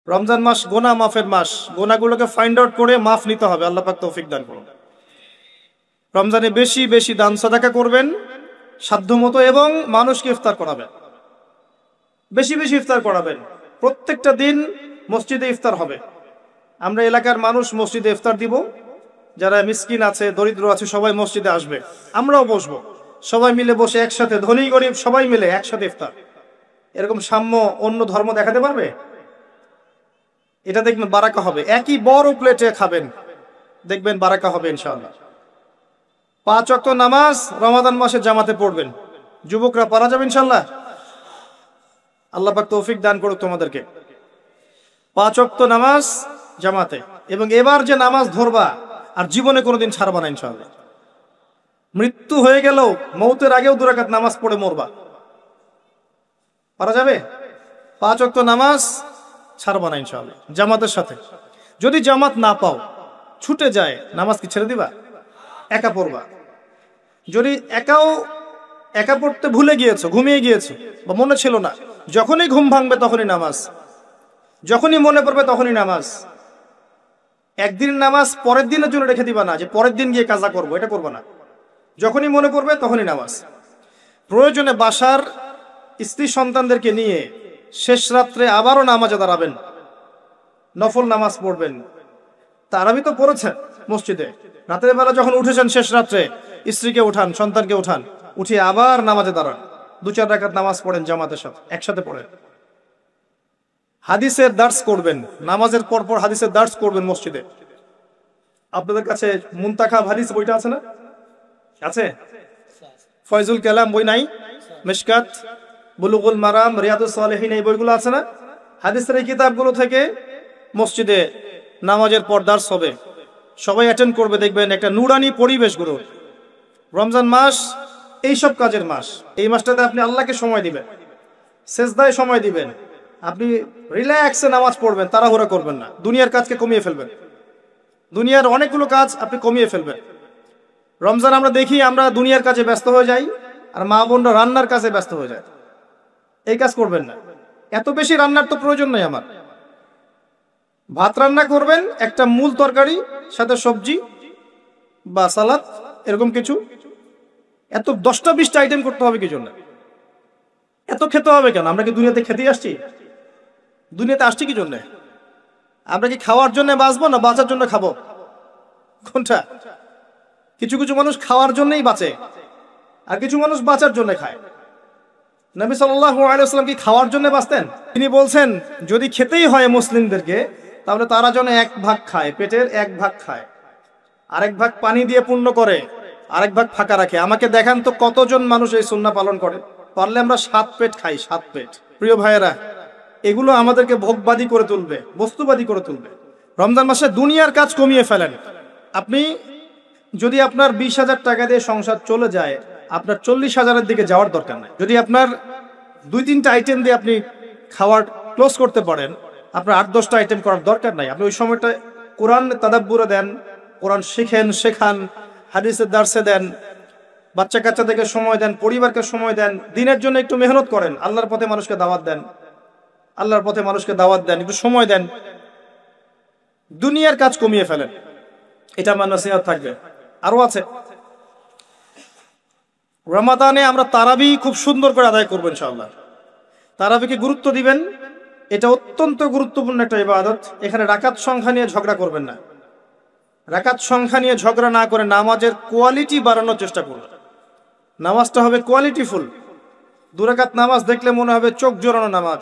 রমজান মাস গোনা মাফের মাস, গোনাগুলোকে find out করে মাফ নিতে হবে। আল্লাহ পাক তৌফিক দান করুন। রমজানে বেশি বেশি দান সাদাকা করবেন সাধ্যমতো, এবং মানুষকে ইফতার করাবেন, বেশি বেশি ইফতার করাবেন। প্রত্যেকটা দিন মসজিদে ইফতার হবে। আমরা এলাকার মানুষ মসজিদে ইফতার দিব। যারা মিসকিন আছে, দরিদ্র আছে, সবাই মসজিদে আসবে, আমরাও বসবো, সবাই মিলে বসে একসাথে, ধনী গরিব সবাই মিলে একসাথে ইফতার। এরকম সাম্য অন্য ধর্ম দেখাতে পারবে? এটা দেখবেন বারাকা হবে। একই বড় প্লেটে খাবেন, দেখবেন বারাকা হবে ইনশাআল্লাহ। 5 ওয়াক্ত নামাজ রমাদান মাসে জামাতে পড়বেন। যুবকরা পারা যাবে ইনশাআল্লাহ। আল্লাহ পাক তৌফিক দান করুক তোমাদেরকে। 5 ওয়াক্ত নামাজ জামাতে, এবং এবার যে নামাজ ধরবা আর জীবনে কোনোদিন ছাড়বা না ইনশাআল্লাহ। মৃত্যু হয়ে গেলেও, মৌতের আগেও 2 রাকাত নামাজ পড়ে মরবা। পারা যাবে? 5 ওয়াক্ত নামাজ ছাড়বা না ইনশাআল্লাহ, জামাতের সাথে। যদি জামাত না পাও, ছুটে যায়, নামাজ কি ছেড়ে দিবা? একা পড়বা। যদি একা পড়তে ভুলে গিয়েছো, ঘুমিয়ে গিয়েছো, বা মনে ছিল না, যখনই ঘুম ভাঙবে তখনই নামাজ, যখনই মনে পড়বে তখনই নামাজ। একদিন নামাজ পরের দিনের জন্য রেখে দিবা না, যে পরের দিন গিয়ে কাজা করবো, এটা করবো না। যখনই মনে পড়বে তখনই নামাজ। প্রয়োজনে বাসার স্ত্রী সন্তানদেরকে নিয়ে শেষ রাত্রে আবারও নামাজে দাঁড়াবেন, নফল নামাজ পড়বেন। তারাবি তো পড়েছেন মসজিদে, রাতের বেলা যখন উঠেছেন শেষ রাত্রে, স্ত্রীকে উঠান, সন্তানকে উঠান, উঠিয়ে আবার নামাজে দাঁড়ান, 2-4 রাকাত নামাজ পড়েন জামাতের সাথে, একসাথে পড়েন। হাদিসের দার্স করবেন, নামাজের পরপর হাদিসের দার্স করবেন মসজিদে। আপনাদের কাছে মুনতাখাব হাদিস বইটা আছে না? আছে? ফয়জুল কালাম বই নাই? মিশকাত, বুলুগুল মারাম, রিয়াদুস সালেহিন, এই বইগুলো আছে না? হাদিসের এই কিতাবগুলো থেকে মসজিদে নামাজের পর দার্স হবে, সবাই অ্যাটেন্ড করবে। দেখবেন একটা নুরানি পরিবেশ গড়ে উঠবে। রমজান মাস এইসব কাজের মাস। এই মাসটাতে আপনি আল্লাহকে সময় দিবেন, সেজদায় সময় দিবেন, আপনি রিল্যাক্সে নামাজ পড়বেন, তাড়াহুড়া করবেন না, দুনিয়ার কাজকে কমিয়ে ফেলবেন, দুনিয়ার অনেকগুলো কাজ আপনি কমিয়ে ফেলবেন। রমজান আমরা দেখি আমরা দুনিয়ার কাজে ব্যস্ত হয়ে যাই, আর মা বোনরা রান্নার কাজে ব্যস্ত হয়ে যায়। এই কাজ করবেন না। এত বেশি রান্নার তো প্রয়োজন নেই আমার। ভাত রান্না করবেন, একটা মূল তরকারি, সাথে সবজি বা সালাদ, এরকম কিছু। এত 10টা-20টা আইটেম করতে হবে কি জন্য? এত খেতে হবে কেন? আমরা কি দুনিয়াতে খেতেই আসছি? দুনিয়াতে আসছি কি জন্য? আমরা কি খাওয়ার জন্য বাঁচবো, না বাঁচার জন্য খাবো? কোনটা? কিছু কিছু মানুষ খাওয়ার জন্যই বাঁচে, আর কিছু মানুষ বাঁচার জন্য খায়। নবী সাল্লাল্লাহু আলাইহি ওয়াসাল্লাম কি খাওয়ার জন্য বাঁচতেন? তিনি বলছেন, যদি খেতেই হয় মুসলিমদেরকে, তাহলে তারা যেন 1 ভাগ খায়, পেটের 1 ভাগ খায়, আরেক ভাগ পানি দিয়ে পূর্ণ করে, আরেক ভাগ ফাঁকা রাখে। আমাকে দেখান তো কতজন মানুষ এই সুন্নাহ পালন করে। পারলে আমরা 7 পেট খাই, 7 পেট। প্রিয় ভাইয়েরা, এগুলো আমাদেরকে ভোগবাদী করে তুলবে, বস্তুবাদী করে তুলবে। রমজান মাসে দুনিয়ার কাজ কমিয়ে ফেলেন। আপনি যদি আপনার 20,000 টাকা দিয়ে সংসার চলে যায়, আপনার 40,000-এর দিকে যাওয়ার দরকার নাই। যদি আপনার 2-3টা আইটেম দিয়ে আপনি খাওয়ার ক্লোজ করতে পারেন, আপনার 8-10টা আইটেম করার দরকার নাই। আপনি ওই সময়টা কোরআন তাদাব্বুরে দেন, কোরআন শেখান, হাদিসের দার্সে দেন, বাচ্চা কাচ্চাদেরকে সময় দেন, পরিবারকে সময় দেন, দিনের জন্য একটু মেহনত করেন, আল্লাহর পথে মানুষকে দাওয়াত দেন, একটু সময় দেন। দুনিয়ার কাজ কমিয়ে ফেলেন, এটা আমার নসিহত থাকবে। আরো আছে, রমাদানে আমরা তারাবি খুব সুন্দর করে আদায় করবো ইনশাআল্লাহ। তারাবিকে গুরুত্ব দিবেন, এটা অত্যন্ত গুরুত্বপূর্ণ একটা ইবাদত। এখানে রাকাত সংখ্যা নিয়ে ঝগড়া করবেন না। রাকাত সংখ্যা নিয়ে ঝগড়া না করে নামাজের কোয়ালিটি বাড়ানোর চেষ্টা করবেন। নামাজটা হবে কোয়ালিটিফুল। 2 রাকাত নামাজ দেখলে মনে হবে চোখ জোড়ানো নামাজ,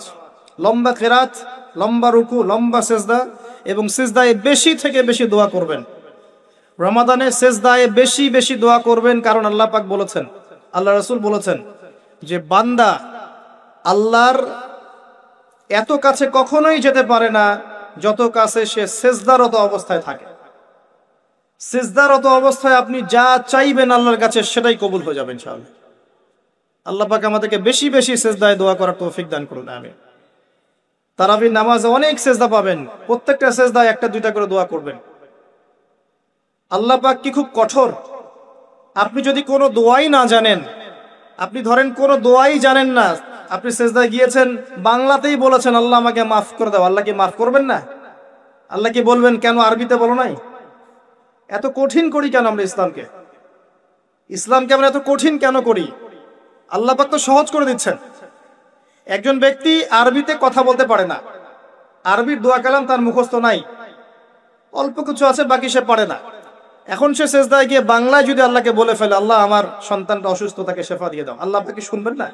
লম্বা কেরাত, লম্বা রুকু, লম্বা সেজদা, এবং সেজদায় বেশি থেকে বেশি দোয়া করবেন। রমাদানে সেজদায় বেশি বেশি দোয়া করবেন, কারণ আল্লাহ পাক বলেছেন, আল্লাহ রাসূল বলেছেন যে বান্দা আল্লাহর এত কাছে কখনোই যেতে পারে না যত কাছে সে সেজদারত অবস্থায় থাকে। সেজদারত অবস্থায় আপনি যা চাইবেন আল্লাহর কাছে সেটাই কবুল হয়ে যাবে ইনশাআল্লাহ। আল্লাহ পাক আমাদেরকে বেশি বেশি সেজদায় দোয়া করার তৌফিক দান করুন, আমিন। তারাবির নামাজে অনেক সেজদা পাবেন, প্রত্যেকটা সেজদায় 1-2টা করে দোয়া করবেন। আল্লাহ পাক কি খুব কঠোর? আপনি যদি কোনো দোয়াই না জানেন, আপনি ধরেন কোনো দোয়াই জানেন না, আপনি সেজদায় গিয়েছেন, বাংলাতেই বলেছেন আল্লাহ আমাকে মাফ করে দাও, আল্লাহ কি মাফ করবেন না? আল্লাহ কি বলবেন কেন আরবিতে বলো নাই? এত কঠিন করি কেন আমরা ইসলামকে? ইসলামকে আমরা এত কঠিন কেন করি? আল্লাহ পাক তো সহজ করে দিচ্ছেন। একজন ব্যক্তি আরবিতে কথা বলতে পারে না, আরবির দোয়া কালাম তার মুখস্থ নাই, অল্প কিছু আছে, বাকি সে পারে না। এখন সে সেজদায় গিয়ে বাংলায় যদি আল্লাহকে বলে ফেলে আল্লাহ আমার সন্তানটা অসুস্থ, তাকে শেফা দিয়ে দাও, আল্লাহ আপনাকে শুনবেন না?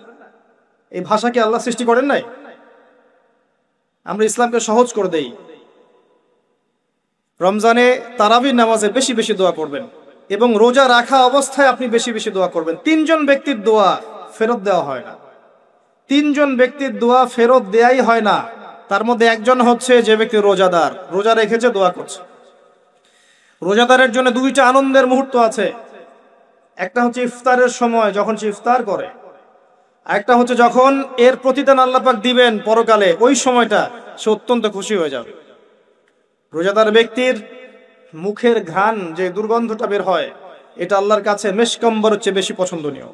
এই ভাষা কি আল্লাহ সৃষ্টি করেন নাই? আমরা ইসলামকে সহজ করে দেই। রমজানে তারাবির নামাজে বেশি বেশি দোয়া করবেন এবং রোজা রাখা অবস্থায় আপনি বেশি বেশি দোয়া করবেন। 3 জন ব্যক্তির দোয়া ফেরত দেওয়া হয় না, 3 জন ব্যক্তির দোয়া ফেরত দেয়াই হয় না। তার মধ্যে একজন হচ্ছে যে ব্যক্তি রোজাদার, রোজা রেখেছে, দোয়া করছে। রোজাদারের জন্য 2টা আনন্দের মুহূর্ত আছে। একটা হচ্ছে ইফতারের সময় যখন সে ইফতার করে, আরেকটা হচ্ছে যখন এর প্রতিদান আল্লাহ পাক দিবেন পরকালে, ওই সময়টা সে অত্যন্ত খুশি হয়ে যাবে। রোজাদার ব্যক্তির মুখের ঘ্রাণ যে দুর্গন্ধটা বের হয়, এটা আল্লাহর কাছে মেশকম্বর হচ্ছে বেশি পছন্দনীয়।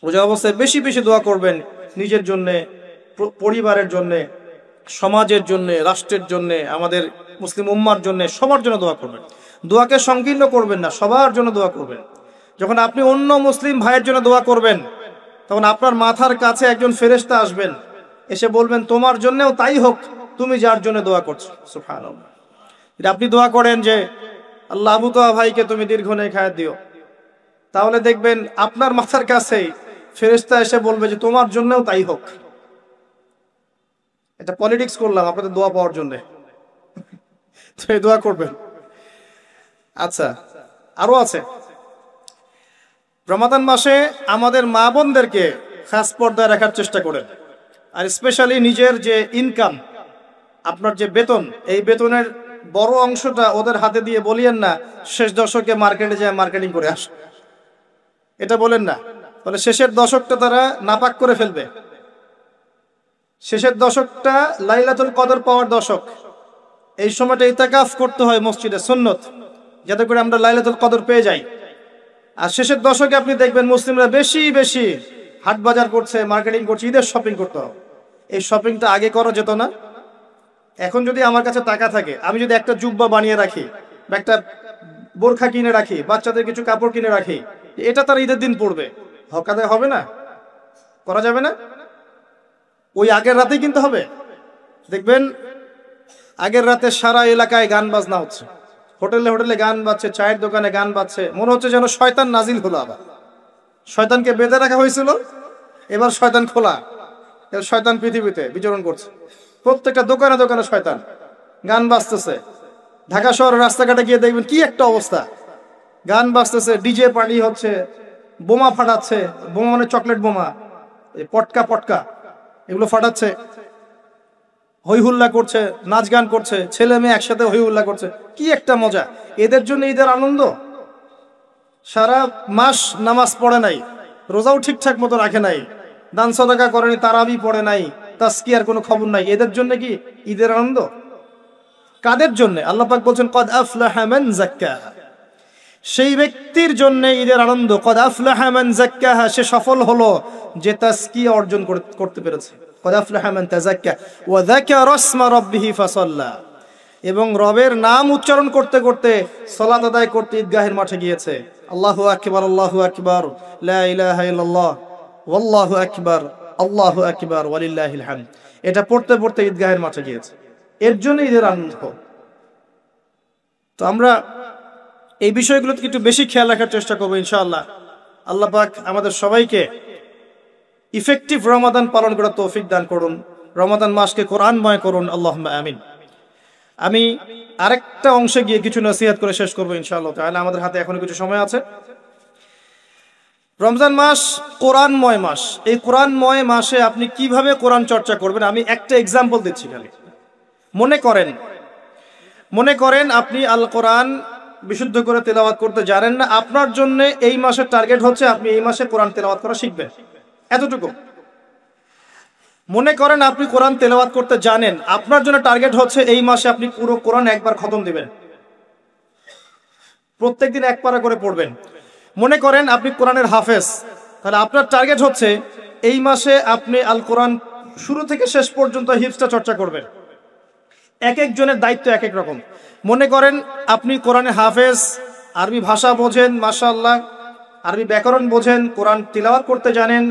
রোজা অবস্থায় বেশি বেশি দোয়া করবেন, নিজের জন্যে, পরিবারের জন্যে, সমাজের জন্যে, রাষ্ট্রের জন্যে, আমাদের মুসলিম উম্মার জন্যে, সবার জন্য দোয়া করবেন। দোয়াকে সংকীর্ণ করবেন না, সবার জন্য দোয়া করবেন। যখন আপনি অন্য মুসলিম ভাইয়ের জন্য দোয়া করবেন, তখন আপনার মাথার কাছে একজন ফেরেশতা আসবেন, এসে বলবেন তোমার জন্যও তাই হোক, তুমি যার জন্য দোয়া করছো। সুবহানাল্লাহ। আপনি দোয়া করেন যে আল্লাহ আবু তোয়া ভাইকে তুমি দীর্ঘনেক হায়াত দিও, তাহলে দেখবেন আপনার মাথার কাছেই ফেরেশতা এসে বলবে যে তোমার জন্যও তাই হোক। এটা পলিটিক্স করলাম আপনাদের দোয়া পাওয়ার জন্য, তো এই দোয়া করবেন। আচ্ছা, আরো আছে। রমাদান মাসে আমাদের মা বোনদেরকে খাস পর্দায় রাখার চেষ্টা করেন, আর স্পেশালি নিজের যে ইনকাম, আপনার যে বেতন, এই বেতনের বড় অংশটা ওদের হাতে দিয়ে বলিয়েন না শেষ দশকে মার্কেটে যায় মার্কেটিং করে আস, এটা বলেন না। তাহলে শেষের দশকটা তারা নাপাক করে ফেলবে। শেষের দশকটা লাইলাতুল কদর পাওয়ার দশক, এই সময়টা ইতিকাফ করতে হয় মসজিদে, সুন্নত, যাতে করে আমরা লাইলাতুল কদর পেয়ে যাই। আর শেষের দশকে আপনি দেখবেন মুসলিমরা বেশি বেশি হাট বাজার করছে, মার্কেটিং করছে, ঈদের শপিং করতে হবে। এই শপিংটা আগে করা যেত না? এখন যদি আমার কাছে টাকা থাকে, আমি যদি একটা জুব্বা বানিয়ে রাখি বা একটা বোরখা কিনে রাখি, বাচ্চাদের কিছু কাপড় কিনে রাখি, এটা তার ঈদের দিন পড়বে, হকাদে হবে না? করা যাবে না? ওই আগের রাতেই কিনতে হবে। দেখবেন আগের রাতে সারা এলাকায় গান বাজনা হচ্ছে, হোটেলে হোটেলে গান বাজছে, চায়ের দোকানে গান বাজছে, মনে হচ্ছে যেন শয়তান নাজিল হলো। আবার শয়তানকে বেঁধে রাখা হয়েছিল, এবার শয়তান খোলা, শয়তান পৃথিবীতে বিচরণ করছে। প্রত্যেকটা দোকানে দোকানে শয়তান, গান বাজতেছে। ঢাকা শহরের রাস্তাঘাটে গিয়ে দেখবেন কি একটা অবস্থা, গান বাজতেছে, ডিজে পার্টি হচ্ছে, বোমা ফাটাচ্ছে, বোমা মানে চকলেট বোমা, পটকা পটকা এগুলো ফাটাচ্ছে, হই হুল্লা করছে, নাচ গান করছে, ছেলে মেয়ে একসাথে হই হুল্লা করছে, কি একটা মজা। এদের জন্য ঈদের আনন্দ। সারা মাস নামাজ পড়ে নাই, রোজাও ঠিকঠাক মতো রাখে নাই, দান সদকা করেনি, তারাবি পড়ে নাই, তাজকিয়ার কোনো খবর নাই, এদের জন্য কি ঈদের আনন্দ? কাদের জন্য? আল্লাহ পাক বলছেন কদ আফলাহা মান যাক্কাহা, সেই ব্যক্তির জন্য ঈদের আনন্দ। কদ আফলাহা মান যাক্কাহা, সে সফল হলো যে তাজকিয়া অর্জন করতে পেরেছে। কদ আফলাহা মান তাযাক্কা ওয়া যাকারা ইসমা রাব্বিহি ফাসাল্লা, এবং রবের নাম উচ্চারণ করতে করতে সালাত আদায় করতে ঈদগাহের মাঠে গিয়েছে। আল্লাহু আকবার, আল্লাহু আকবার, লা ইলাহা ইল্লাল্লাহ, ওয়াল্লাহু আকবার, আল্লাহু আকবার, ওয়ালিল্লাহিল হামদ, এটা পড়তে পড়তে ঈদগাহের মাঠে গিয়েছে। এর জন্য ঈদের আনন্দ। তো আমরা এই বিষয়গুলোতে একটু বেশি খেয়াল রাখার চেষ্টা করবো ইনশাআল্লাহ। আল্লাহ পাক আমাদের সবাইকে ইফেক্টিভ রমাদান পালন করার তৌফিক দান করুন, রমাদান মাসকে কোরআনময় করুন, আল্লাহুম্মা আমিন। আমি আরেকটা অংশে গিয়ে কিছু নসিহত করে শেষ করবো ইনশাআল্লাহ তাআলা, আমাদের হাতে এখনো কিছু সময় আছে। রমজান মাস কোরআনময় মাস, এই কোরআনময় মাসে আপনি কিভাবে কোরআন চর্চা করবেন আমি একটা এক্সাম্পল দিচ্ছি খালি। মনে করেন আপনি আল কোরআন বিশুদ্ধ করে তেলাওয়াত করতে জানেন না, আপনার জন্য এই মাসের টার্গেট হচ্ছে আপনি এই মাসে কোরআন তেলাওয়াত করা শিখবেন, এতটুকু। মনে করেন আপনি কোরআন তেলাওয়াত করতে জানেন, আপনার জন্য টার্গেট হচ্ছে এই মাসে আপনি পুরো কোরআন একবার খতম দিবেন, প্রত্যেকদিন 1 পারা করে পড়বেন। মনে করেন আপনি কোরআনের হাফেজ, তাহলে আপনার টার্গেট হচ্ছে এই মাসে আপনি আল কোরআন শুরু থেকে শেষ পর্যন্ত হিফজটা চর্চা করবেন। এক একজনের দায়িত্ব এক এক রকম। মনে করেন আপনি কোরআনে হাফেজ, আরবি ভাষা বোঝেন, মাশাআল্লাহ, আরবি ব্যাকরণ বোঝেন, কোরআন তিলাওয়াত করতে জানেন,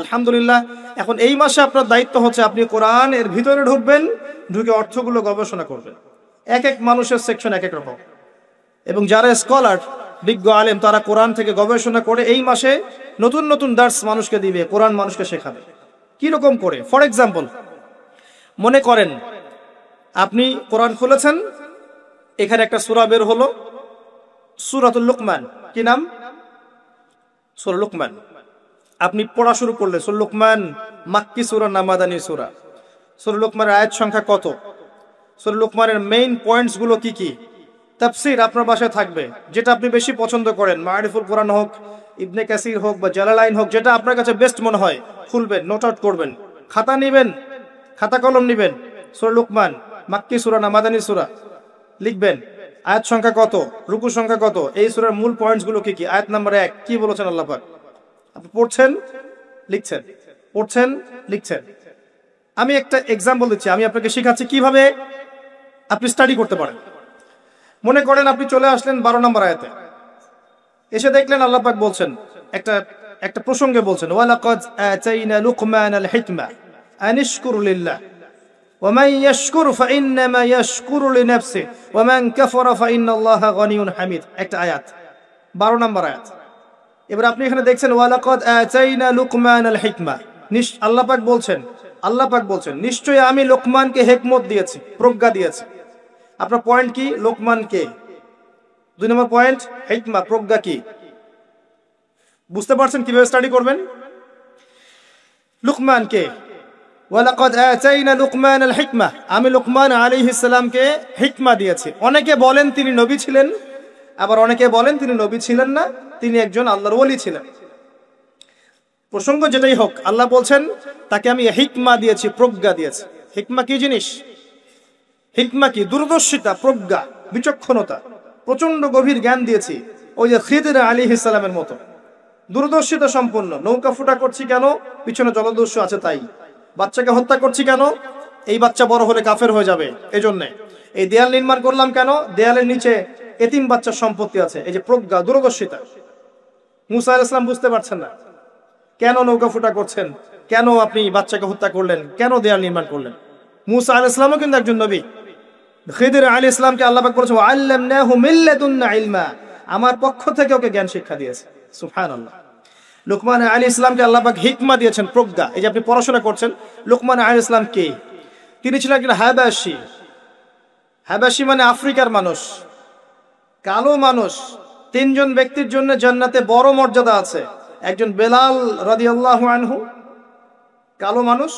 আলহামদুলিল্লাহ। এখন এই মাসে আপনার দায়িত্ব হচ্ছে আপনি কোরআন এর ভিতরে ঢুকবেন, ঢুকে অর্থগুলো গবেষণা করবেন। এক এক মানুষের সেকশন এক এক রকম, এবং যারা স্কলার, বিজ্ঞ আলেম, তারা কোরআন থেকে গবেষণা করে এই মাসে নতুন নতুন দার্স মানুষকে দিবে, কোরআন মানুষকে শেখাবে। কি রকম করে? ফর এক্সাম্পল, মনে করেন আপনি কোরআন খুলেছেন, এখানে একটা সূরা বের হলো, সূরাতুল লুকমান। কি নাম? সূরা লুকমান। আপনি পড়া শুরু করলেন। সূরা লুকমান মাক্কি সূরা না মাদানী সূরা? সূরা লুকমানের আয়াত সংখ্যা কত? সূরা লুকমানের মেইন পয়েন্টস গুলো কি কি? তাফসীর আপনার বাসায় থাকবে, যেটা আপনি বেশি পছন্দ করেন, মারিফুল কোরআন হোক, ইবনে কাসির হোক বা জালালাইন হোক, যেটা আপনার কাছে বেস্ট মনে হয় খুলবেন, নোট আউট করবেন, খাতা নেবেন, খাতা কলম নেবেন, সূরা লুকমান মাক্কি সূরা না মাদানী সূরা লিখবেন, আয়াত সংখ্যা কত, রুকু সংখ্যা কত, এই সূরার মূল পয়েন্টস গুলো কি কি। আয়াত নাম্বার 1 কি বলেছেন আল্লাহ পাক? আপনি পড়ছেন, লিখছেন, পড়ছেন, লিখছেন। আমি একটা এক্সাম্পল দিচ্ছি, আমি আপনাকে শেখাচ্ছি কিভাবে আপনি স্টাডি করতে পারেন। মনে করেন আপনি চলে আসলেন 12 নম্বর আয়াতে, এসে দেখলেন আল্লাহ পাক বলছেন, একটা প্রসঙ্গে বলছেন, ওয়ালাকাদ আতাইনা লুকমানাল হিকমা আনিশকুর লিল্লাহ ওয়া মান ইয়াশকুর ফাইন্নামা ইয়াশকুরু লিনাফসিহি ওয়া মান কাফারা ফাইন্নাল্লাহা গনিয়্যুন হামিদ। একটা আয়াত, 12 নম্বর আয়াত। এবার আপনি এখানে দেখছেন ওয়ালাকাদ আতাইনা লুকমানাল হিকমা, আল্লাহ পাক বলছেন নিশ্চয়ই আমি লোকমানকে হিকমত দিয়েছি, প্রজ্ঞা দিয়েছি। আপনার পয়েন্ট কি? লোকমান কে? 2 নম্বর পয়েন্ট, হিকমা, প্রজ্ঞা কি? বুঝতে পারছেন কিভাবে স্টাডি করবেন? লোকমান কে? ওয়ালাকাদ আতাইনা লুকমানাল হিকমা, আমি লোকমান আলাইহিস সালামকে হিকমা দিয়েছি। অনেকে বলেন তিনি নবী ছিলেন, আবার অনেকে বলেন তিনি নবী ছিলেন না, তিনি একজন আল্লাহর ওলি ছিলেন। প্রসঙ্গ যেটাই হোক, আল্লাহ বলছেন তাকে আমি হিকমা দিয়েছি, প্রজ্ঞা দিয়েছি। হিকমা কি জিনিস? হিকমা কি? দূরদর্শিতা, প্রজ্ঞা, বিচক্ষণতা, প্রচন্ড গভীর জ্ঞান দিয়েছি। ওই যে খিদির আলাইহিস সালামের মতো দূরদর্শিতা সম্পন্ন। নৌকা ফুটা করছি কেন? পিছনে জলদস্যু আছে তাই। বাচ্চাকে হত্যা করছি কেন? এই বাচ্চা বড় হলে কাফের হয়ে যাবে, এই জন্যে। এই দেয়াল নির্মাণ করলাম কেন? দেয়ালের নিচে এতিম বাচ্চার সম্পত্তি আছে। এই যে প্রজ্ঞা, দূরদর্শিতা। মুসা আলাইহিস সালাম বুঝতে পারছেন না, কেন নৌকা ফুটা করছেন, কেন আপনি বাচ্চাকে হত্যা করলেন, কেন দেয়াল নির্মাণ করলেন। মুসা আলাইহিস সালামও কিন্তু একজন নবী। খিদির আলাইহিস সালামকে আল্লাহ পাক বলেছেন ওয়াল্লামনাহু মিন লাদুন্না ইলমা, আমার পক্ষ থেকে ওকে জ্ঞান শিক্ষা দিয়েছে। সুবহানাল্লাহ। লুকমান আলাইহিস সালামকে আল্লাহ পাক হিকমা দিয়েছেন, প্রজ্ঞা। এই যে আপনি পড়াশোনা করছেন, লুকমান আলাইহিস সালাম কে? তিনি ছিলেন একজন হাবাশী। হাবাশী মানে আফ্রিকার মানুষ, কালো মানুষ। 3 জন ব্যক্তির জন্য জান্নাতে বড় মর্যাদা আছে। একজন বেলাল রাদিয়াল্লাহু আনহু, কালো মানুষ।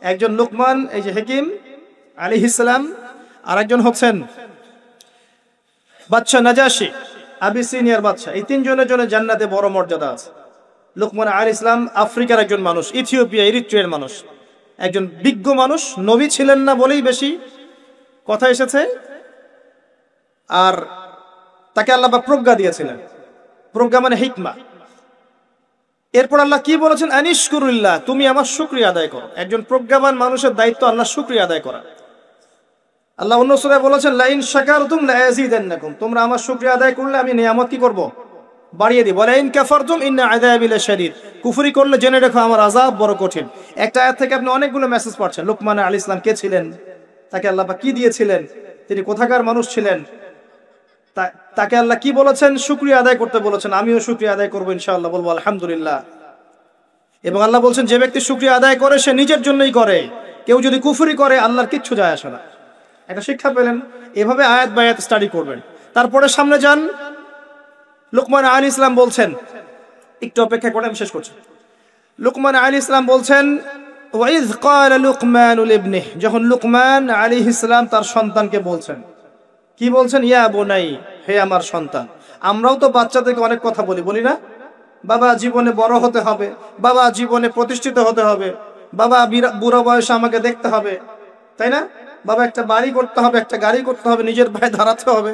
একজন লুকমান, এই যে হাকিম আলাইহিস সালাম। আর একজন হচ্ছেন বাদশা নাজাশী, আবিসিনিয়ার বাদশা। এই 3 জনের জন্য জান্নাতে বড় মর্যাদা আছে। লুকমান আলাইহিস সালাম আফ্রিকার একজন মানুষ, ইথিওপিয়া, ইরিট্রিয়ার মানুষ, একজন বিজ্ঞ মানুষ। নবী ছিলেন না বলেই বেশি কথা এসেছে। আর তাকে আল্লাহ পাক প্রজ্ঞা দিয়েছিলেন। প্রজ্ঞা মানে হিকমা। এরপর আল্লাহ কি বলেছেন? আনিশকুরুল্লাহ, তুমি আমার শুকরিয়া আদায় করো। একজন প্রজ্ঞাবান মানুষের দায়িত্ব আল্লাহ শুকরিয়া আদায় করা। আল্লাহ অন্য সূরায় বলেছেন লাইন শাকারতুম লাযাযিদান্নাকুম, তোমরা আমার শুকরিয়া আদায় করলে আমি নিয়ামত কি করব? বাড়িয়ে দিব। ওয়ালাইন কাফারতুম ইন্না আযাবি লাশাদীদ, কুফরি করলে জেনে রাখো আমার আযাব বড় কঠিন। একটা আয়াত থেকে আপনি অনেকগুলো মেসেজ পাচ্ছেন। লুকমান আলাইহিস সালাম কে ছিলেন, তাকে আল্লাহ পাক কি দিয়েছিলেন, তিনি কোথাকার মানুষ ছিলেন, তাকে আল্লাহ কি বলেছেন? শুকরিয়া আদায় করতে বলেছেন। আমিও শুকরিয়া আদায় করবো ইনশাআল্লাহ, বলবো আলহামদুলিল্লাহ। এবং আল্লাহ বলছেন যে ব্যক্তি শুকরিয়া আদায় করে সে নিজের জন্যই করে, কেউ যদি কুফরি করে আল্লাহর কিচ্ছু যায় আসে না। একটা শিক্ষা পেলেন। এভাবে আয়াত বাই আয়াত স্টাডি করবেন। তারপরে সামনে যান। লুকমান আলাইহিস সালাম বলছেন, একটু অপেক্ষা করে আমি শেষ করছি। লুকমান আলাইহিস সালাম বলছেন ওয়াইজ ক্বালা লুকমানু লিবনিহি, যখন লুকমান আলাইহিস সালাম তার সন্তানকে বলছেন, কি বলছেন? ইয়া বুনাই, হে আমার সন্তান। আমরাও তো বাচ্চাদেরকে অনেক কথা বলি না? বাবা জীবনে বড় হতে হবে, বাবা জীবনে প্রতিষ্ঠিত হতে হবে, বাবা বুড়ো বয়সে আমাকে দেখতে হবে, তাই না? বাবা একটা বাড়ি করতে হবে, একটা গাড়ি করতে হবে, নিজের পায়ে দাঁড়াতে হবে।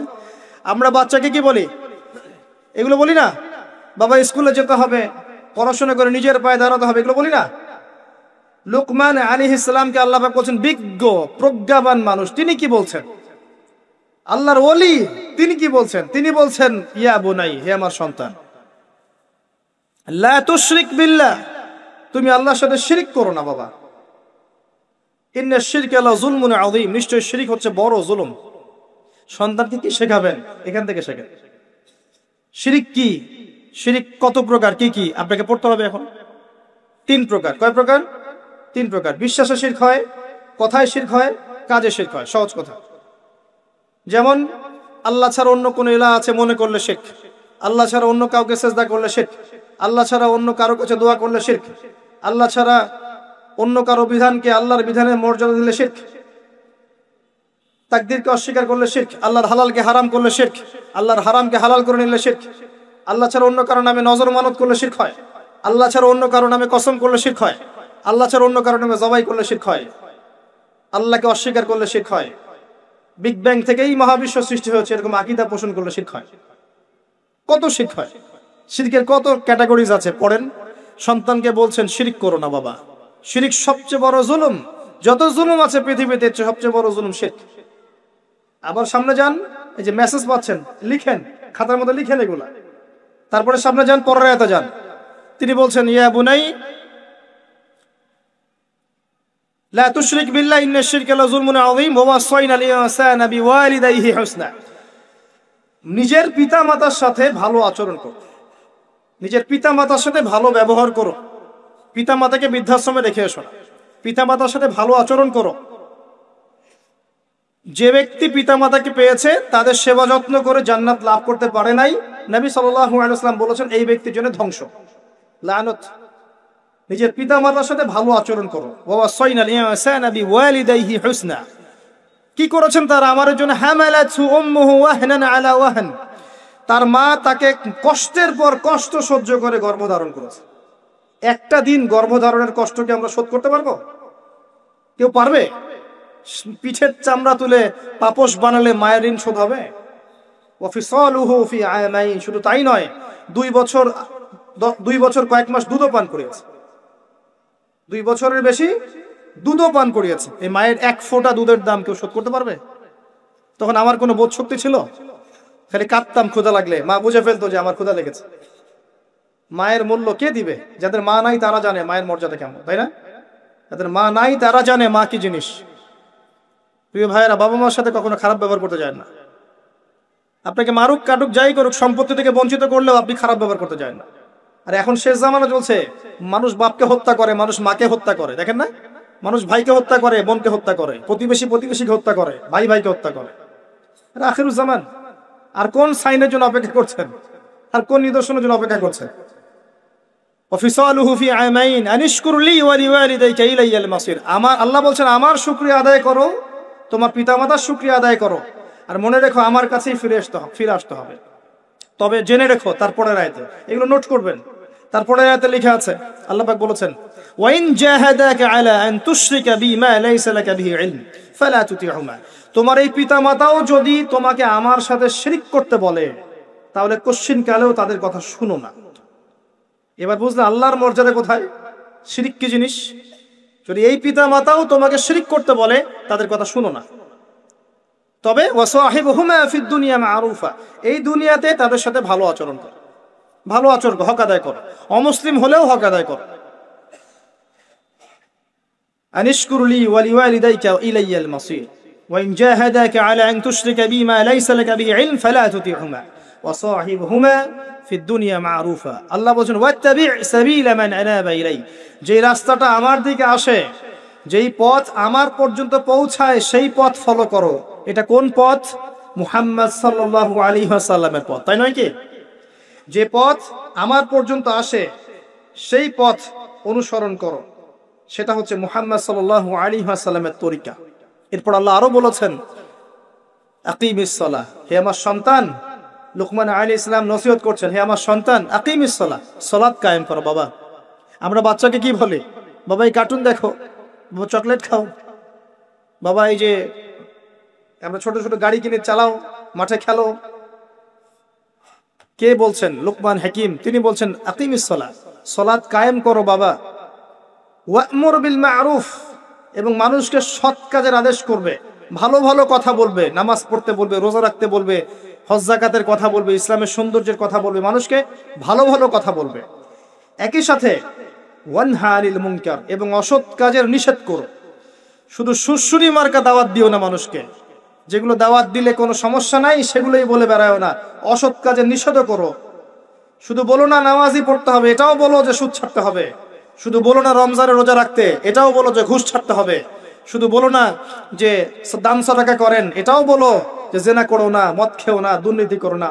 আমরা বাচ্চাকে কি বলি? এগুলো বলি না? বাবা স্কুলে যেতে হবে, পড়াশোনা করে নিজের পায়ে দাঁড়াতে হবে, এগুলো বলি না? লুকমান আলাইহিস সালামকে আল্লাহ পাক বলছেন বিজ্ঞ প্রজ্ঞাবান মানুষ, তিনি কি বলছেন? আল্লাহর ওলি তিনি কি বলছেন? তিনি বলছেন ইয়া বুনাই, হে আমার সন্তান, লা তুশরিক বিল্লাহ, তুমি আল্লাহর সাথে শিরক করো না বাবা। ইন্না শিরকা লা যুলমুন আযীম, নিশ্চয় শিরক হচ্ছে বড় জুলুম। সন্তানকে কি শেখাবেন? এখান থেকে শেখেন শিরক কি, শিরক কত প্রকার, কি কি আপনাকে পড়তে হবে এখন। 3 প্রকার। কয় প্রকার? 3 প্রকার। বিশ্বাসে শিরক হয়, কথায় শিরক হয়, কাজে শিরক হয়। সহজ কথা, যেমন আল্লাহ ছাড়া অন্য কোন ইলাহ আছে মনে করলে শিরক, আল্লাহ ছাড়া অন্য কাউকে সেজদা করলে শিরক, আল্লাহ ছাড়া অন্য কারো কাছে দোয়া করলে শিরক, আল্লাহ ছাড়া অন্য কারো বিধানকে আল্লাহর বিধানের মর্যাদা দিলে শিরক, তাকদীরকে অস্বীকার করলে শিরক, আল্লাহর হালালকে হারাম করলে শিরক, আল্লাহর হারামকে হালাল করে নিলে শিরক, আল্লাহ ছাড়া অন্য কারো নামে নজর মানত করলে শিরক হয়, আল্লাহ ছাড়া অন্য কারো নামে কসম করলে শিরক হয়, আল্লাহ ছাড়া অন্য কারো নামে জবাই করলে শিরক হয়, আল্লাহকে অস্বীকার করলে শিরক হয়, বিগ ব্যাং থেকেই মহাবিশ্ব সৃষ্টি হয়েছে এরকম আকীদা পোষণ করলে শিরক হয়। কত শিরক হয়, শিরকের কত ক্যাটাগরিজ আছে পড়েন। সন্তানকে বলছেন শিরক করো না বাবা, শিরক সবচেয়ে বড় জুলুম, যত জুলুম আছে পৃথিবীতে সবচেয়ে বড় জুলুম শিরক। আবার সামনে যান, এই যে মেসেজ পাচ্ছেন লিখেন, খাতার মধ্যে লিখেন এগুলা। তারপরে সামনে যান, পরের আয়াতে যান, তিনি বলছেন ইয়া বুনাই লা তুশরিক বিল্লাহ ইন্না শিরকা লা যুলমুন আযীম ওয়া ওয়াসাইনাল ইনসানা বিওয়ালিদাইহি হুসনা। নিজের পিতামাতার সাথে ভালো আচরণ করো, নিজের পিতামাতার সাথে ভালো ব্যবহার করো, পিতামাতাকে বৃদ্ধাশ্রমে রেখে এসো না, পিতামাতার সাথে ভালো আচরণ করো। যে ব্যক্তি পিতামাতাকে পেয়েছে তাদের সেবা যত্ন করে জান্নাত লাভ করতে পারে নাই, নবী সাল্লাল্লাহু আলাইহি ওয়াসাল্লাম বলেছেন এই ব্যক্তির জন্য ধ্বংস, লানত। নিজের পিতামাতার সাথে ভালো আচরণ করো। ওয়া ওয়াসাইনাল ইনসানা বিওয়ালিদাইহি হুসনা। কি করেছেন তারা আমার জন্য? হামালাতহু উম্মুহু ওয়াহনান আলা ওয়াহন, তার মা তাকে কষ্টের পর কষ্ট সহ্য করে গর্ভধারণ করেছে। একটা দিন গর্ভধারণের কষ্টকে আমরা শোধ করতে পারবো? কেউ পারবে? পিঠের চামড়া তুলে পাপোশ বানালে মায়ের ঋণ শোধ হবে? ওয়া ফিসালুহু ফি আমাইন, শুধু তাই নয়, 2 বছর কয়েক মাস দুধও পান করিয়েছে, 2 বছরের বেশি দুধও পান করিয়েছে। এই মায়ের 1 ফোঁটা দুধের দাম কেউ শোধ করতে পারবে? তখন আমার কোনো বোধ শক্তি ছিল? খালি কাঁদতাম ক্ষুধা লাগলে, মা বুঝে ফেলতো যে আমার ক্ষুধা লেগেছে। মায়ের মূল্য কে দিবে? যাদের মা নাই তারা জানে মায়ের মর্যাদা কেমন, তাই না? যাদের মা নাই তারা জানে মা কি জিনিস। প্রিয় ভাইয়েরা, বাবা মার সাথে কখনো খারাপ ব্যবহার করতে যায় না। আপনাকে মারুক কাটুক যাই করুক, সম্পত্তি থেকে বঞ্চিত করলেও আপনি খারাপ ব্যবহার করতে যায় না। আর এখন শেষ জামানা চলছে, মানুষ বাপকে হত্যা করে, মানুষ মাকে হত্যা করে, দেখেন না? মানুষ ভাইকে হত্যা করে, বোনকে হত্যা করে, প্রতিবেশীকে হত্যা করে, ভাইকে হত্যা করে। আখিরুজ জামান। আর কোন সাইনের জন্য অপেক্ষা করছেন? আর কোন নিদর্শনের জন্য অপেক্ষা করছেন? ওয়াফিসালুহু ফি আমাইন আনিশকুর লি ওয়া লিওয়ালিদাইকা ইলাইয়াল মাসির। আমার আল্লাহ বলছেন আমার শুকরিয়া আদায় করো, তোমার পিতামাতার শুকরিয়া আদায় করো, আর মনে রেখো আমার কাছেই ফিরে আসতে হবে। তবে জেনে রেখো তারপরের আয়াতে, এগুলো নোট করবেন, তারপরের আয়াতে লেখা আছে আল্লাহ পাক বলেছেন ওয়াইন জাহাদাকা আলা আন তুশরিকা বিমা লাইসা লাকা বিহি ইলম ফালা তুতিহুমা। তোমার এই পিতামাতাও যদি তোমাকে আমার সাথে শিরক করতে বলে তাহলে কোশ্চিন কালেও তাদের কথা শুনো না। এবার বুঝলে আল্লাহর মর্যাদা কোথায়, শিরক কি জিনিস। যদি এই পিতামাতাও তোমাকে শিরক করতে বলে তাদের কথা শুনো না। তবে ওয়াসাহিবহুমা ফিদ দুনিয়া মারুফা, এই দুনিয়াতে তাদের সাথে ভালো আচরণ করো, ভালো আচরণ হক আদায় করো, অমুসলিম হলেও হক আদায় করো। আনিশকুর লি ওয়া লিওয়ালিদাইকা ইলাইয়াল মাসির ওয়া ইন জাহাদাকা আলা আন তুশরিকা বিমা লাইসা লাকা বিহি ইলম ফালা তুতিহুমা ওয়াসাহিবহুমা ফিদ দুনিয়া মারুফা। আল্লাহ বলেন ওয়াত্তাবি' সাবিলা মান আনাবা ইলাই, যে রাস্তাটা আমার দিকে আসে, যেই পথ আমার পর্যন্ত পৌঁছায় সেই পথ ফলো করো। এটা কোন পথ? মুহাম্মদ সাল্লাল্লাহু আলাইহি ওয়াসাল্লামের পথ, তাই নয় কি? যে পথ আমার পর্যন্ত আসে সেই পথ অনুসরণ করো, সেটা হচ্ছে মুহাম্মদ সাল্লাল্লাহু আলাইহি ওয়াসাল্লামের তরিকা। এরপর আল্লাহ আরো বলেছেন আকিমিস সালাহ, হে আমার সন্তান, লুকমান আলাইহিস সালাম নসিহত করছেন, হে আমার সন্তান আকিমিস সালাহ, সালাত কায়েম করো। বাবা, আমরা বাচ্চাকে কি বলি? বাবা এই কার্টুন দেখো, বাবা চকলেট খাও, বাবা এই যে আমরা ছোট ছোট গাড়ি কিনে চালাও, মাঠে খেলো। কে বলছেন? লুকমান হাকিম, তিনি বলছেন আকিমিস সালাহ, সালাত কায়েম করো বাবা। ওয়া'মুর বিল মা'রুফ, এবং মানুষকে সৎ কাজের আদেশ করবে, ভালো ভালো কথা বলবে, নামাজ পড়তে বলবে, রোজা রাখতে বলবে, হজ যাকাতের কথা বলবে, ইসলামের সৌন্দর্যের কথা বলবে, মানুষকে ভালো ভালো কথা বলবে। একই সাথে ওয়ানহা আনিল মুনকার, এবং অসৎ কাজের নিষেধ করো। শুধু সুরসুরি মার্কা দাওয়াত দিও না মানুষকে, যেগুলো দাওয়াত দিলে কোনো সমস্যা নাই সেগুলোই বলে বেড়ায়ও না, অসৎ কাজের নিষেধও করো। শুধু বলো না নামাজই পড়তে হবে, এটাও বলো যে সুদ ছাড়তে হবে। শুধু বলো না রমজানে রোজা রাখতে, এটাও বলো যে ঘুষ ছাড়তে হবে। শুধু বলো না যে দান সাদাকা করেন, এটাও বলো যে জেনা করো না, মদ খেও না, দুর্নীতি করো না,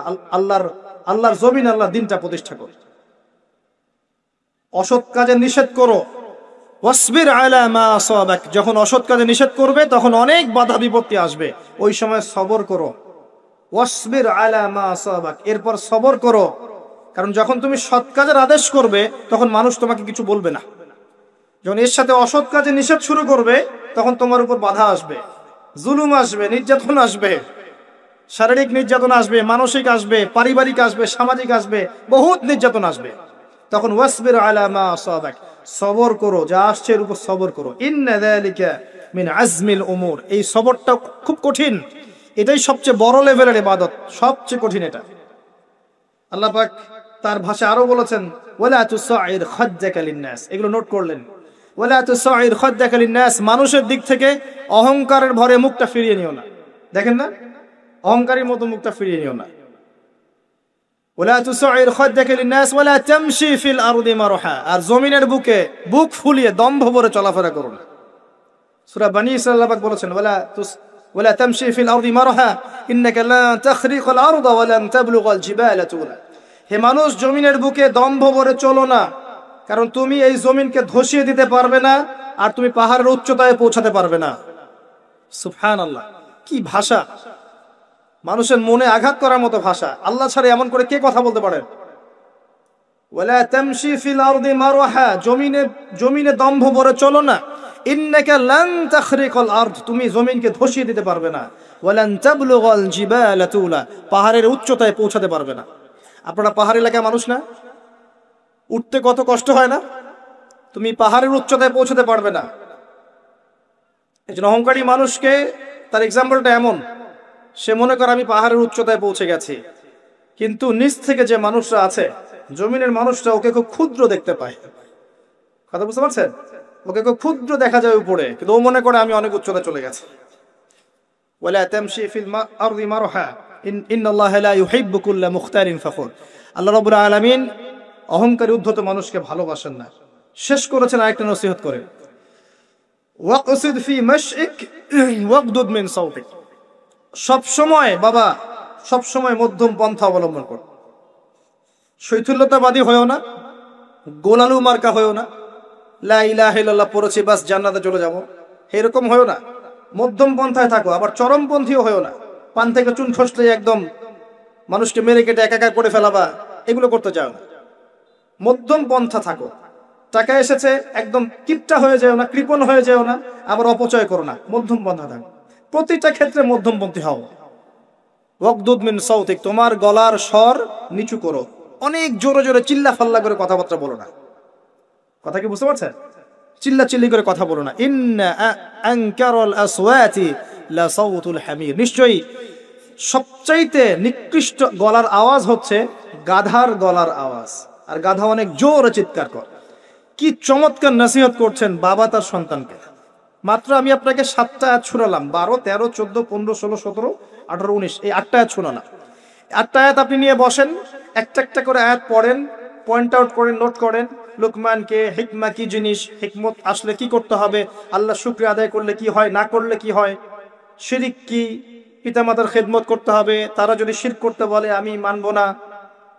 আল্লাহর জমিন, আল্লাহর দিনটা প্রতিষ্ঠা করো। অসৎ কাজে নিষেধ করো। ওয়াসবির আলা মা আসাবাক, যখন অসৎ কাজে নিষেধ করবে তখন অনেক বাধা বিপত্তি আসবে, ওই সময় সবর করো। ওয়াসবির আলা মা আসাবাক, এরপর সবর করো, কারণ যখন তুমি সৎ কাজের আদেশ করবে তখন মানুষ তোমাকে কিছু বলবে না। যখন এর সাথে অসৎ কাজে নিষেধ শুরু করবে তখন তোমার উপর বাধা আসবে, জুলুম আসবে, নির্যাতন আসবে, শারীরিক নির্যাতন আসবে, মানসিক আসবে, পারিবারিক আসবে, সামাজিক আসবে, বহুত নির্যাতন আসবে। তখন ওয়াসবির আলা মা আসাবাক, সবর করো, যা আসছে এর উপর সবর করো। ইন্না যালিকা মিন আজমিল উমুর, এই সবরটা খুব কঠিন, এটাই সবচেয়ে বড় লেভেলের ইবাদত, সবচেয়ে কঠিন এটা। আল্লাহ পাক তার ভাষা আরো বলেছেন ওয়ালা তুসাইর খাদ্দাকা লিন-নাস, এগুলো নোট করলেন। ওয়ালা তুসাইর খাদ্দাকা লিন-নাস, মানুষের দিক থেকে অহংকারের ভরে মুখটা ফিরিয়ে নিও না। দেখেন না, অহংকারীর মতো মুখটা ফিরিয়ে নিও না। ওয়ালা তুসাইর খাদ্দাকা লিন-নাস ওয়ালা তামশি ফিল আরদি মারহা, আর জমিনের বুকে বুক ফুলিয়ে দম্ভ ভরে চলাফেরা করো না। সূরা বনী ইসরাঈল আল্লাহ পাক বলেছেন ওয়ালা তামশি ফিল আরদি মারহা ইন্নাকা লা তাখরিকাল আরদা ওয়া লান তাবলুগাল জিবালা তুলা, হে মানুষ জমিনের বুকে দম্ভ ভরে চলো না, কারণ তুমি এই জমিনকে ধসিয়ে দিতে পারবে না, আর তুমি পাহাড়ের উচ্চতায় পৌঁছাতে পারবে না। সুবহানাল্লাহ, কি ভাষা! মানুষের মনে আঘাত করার মতো ভাষা। আল্লাহ ছাড়া এমন করে কে কথা বলতে পারেন? ওয়ালা তামশি ফিল আরদি মারহা, জমিনে দম্ভ ভরে চলো না। ইন্নাকা লান তাখরিকাল আরদ, তুমি জমিনকে ধসিয়ে দিতে পারবে না। ওয়ালান তাবলুগাল জিবালা তুলা, পাহাড়ের উচ্চতায় পৌঁছাতে পারবে না। আপনারা পাহাড় এলাকার মানুষ না? উঠতে কত কষ্ট হয় না? তুমি পাহাড়ের উচ্চতায় পৌঁছাতে পারবে না। এই জন্য অহংকারী মানুষকে তার এক্সাম্পলটা এমন, সে মনে করে আমি পাহাড়ের উচ্চতায় পৌঁছে গেছি, কিন্তু নিচ থেকে যে মানুষরা আছে, জমিনের মানুষরা ওকে খুব ক্ষুদ্র দেখতে পায়। কথা বুঝতে পারছেন? ওকে খুব ক্ষুদ্র দেখা যায় উপরে, কিন্তু ও মনে করে আমি অনেক উচ্চতায় চলে গেছি। ওয়ালা তামশি ফিল আরদি মারহা ইন্নাল্লাহা লা ইউহিব্বু কুল্লা মুখতারিন ফখুর, আল্লাহ রাব্বুল আলামিন অহংকারী উদ্ধত মানুষকে ভালোবাসেন না। শেষ করেছেন আরেকটা নসিহত করে, ওয়াকসিদ ফি মাশইক ওয়াগদুদ মিন সাওতিক, সব সময় বাবা, সব সময় মধ্যম পন্থা অবলম্বন করো। শৈথুল্যতাবাদী হয়েও না, গোলালু মার্কা হয়েও না, লা ইলাহা ইল্লাল্লাহ পড়েছি বাস জান্নাতে চলে যাব, এরকম হয়েও না। মধ্যম পন্থায় থাকো, আবার চরমপন্থীও হয়েও না। পান থেকে চুন খসলে একদম মানুষকে মেরে কেটে একাকার করে ফেলাবা, এগুলো করতে চাও না। মধ্যম পন্থা থাকো। টাকা এসেছে একদম কিপটা হয়ে যাও না, কৃপণ হয়ে যাও না, আবার অপচয় করো না, মধ্যম পন্থা থাকো। প্রতিটা ক্ষেত্রে মধ্যমপন্থী হও। ওয়াগদুদ মিন সাওতিক, তোমার গলার স্বর নিচু করো, অনেক জোরে জোরে চিল্লা ফাল্লা করে কথাবার্তা বলো না। কথা কি বুঝতে পারছেন? চিল্লা চিল্লি করে কথা বলো না। ইন্না আনকারাল আসওয়াতি লা সাওতুল হামির, নিশ্চয়ই সবচাইতে নিকৃষ্ট গলার আওয়াজ হচ্ছে গাধার গলার আওয়াজ, আর গাধা অনেক জোরে চিৎকার করে। কি চমৎকার নসিহত করছেন বাবা তার সন্তানকে। মাত্র আমি আপনাকে 7টা আয়াত শোনালাম, 12, 13, 14, 15, 16, 17, 18, 19, এই 8টা আয়াত শোনালাম। 8টা আয়াত আপনি নিয়ে বসেন, একটা একটা করে আয়াত পড়েন, পয়েন্ট আউট করেন, নোট করেন। লুকমানকে হিকমা কি জিনিস, হিকমত আসলে কি করতে হবে, আল্লাহ শুকরিয়া আদায় করলে কি হয়, না করলে কি হয়, শিরক কি, পিতামাতার খেদমত করতে হবে, তারা যদি শিরক করতে বলে আমি মানবো না,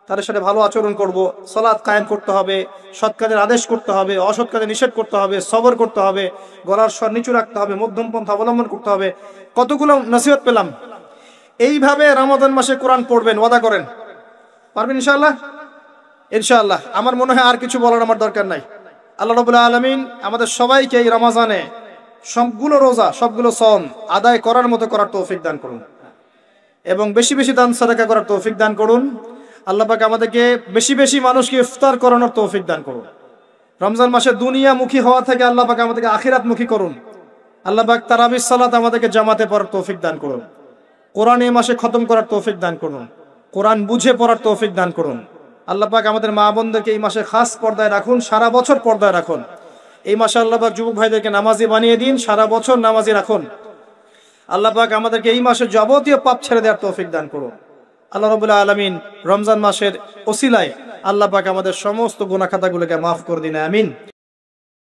তাদের সাথে ভালো আচরণ করব, সালাত কায়েম করতে হবে, সৎ কাজের আদেশ করতে হবে, অসৎ কাজে নিষেধ করতে হবে, সবর করতে হবে, গলার স্বর নিচু রাখতে হবে, মধ্যম পন্থা অবলম্বন করতে হবে। কতগুলো নসিহত পেলাম। এইভাবে রমাদান মাসে কোরআন পড়বেন, ওয়াদা করেন, পারবেন ইনশাআল্লাহ? ইনশাআল্লাহ। আমার মনে হয় আর কিছু বলার আমার দরকার নাই। আল্লাহ রাব্বুল আলামিন আমাদের সবাইকে এই রমজানে সবগুলো রোজা, সবগুলো সওম আদায় করার মতো করার তৌফিক দান করুন, এবং বেশি বেশি দান সাদাকা করার তৌফিক দান করুন। আল্লাহ পাক আমাদেরকে বেশি বেশি মানুষকে ইফতার করানোর তৌফিক দান করুন। রমজান মাসে দুনিয়ামুখী হওয়া থেকে আল্লাহ পাক আমাদেরকে আখিরাতমুখী করুন। আল্লাহ পাক তারাবির সালাত আমাদেরকে জামাতে পড়ার তৌফিক দান করুন। কোরআন এই মাসে খতম করার তৌফিক দান করুন। কোরআন বুঝে পড়ার তৌফিক দান করুন। আল্লাহ পাক আমাদের মা বোনদেরকে এই মাসে খাস পর্দায় রাখুন, সারা বছর পর্দায় রাখুন। এই মাসে আল্লাহ পাক যুবক ভাইদেরকে নামাজি বানিয়ে দিন, সারা বছর নামাজি রাখুন। আল্লাহ পাক আমাদেরকে এই মাসে যাবতীয় পাপ ছেড়ে দেওয়ার তৌফিক দান করুন। আল্লাহ রাব্বুল আলামিন রমজান মাসের ওসিলায় আল্লাহ পাক আমাদের সমস্ত গুনাহ খাতাগুলোকে মাফ করে দিন, আমিন।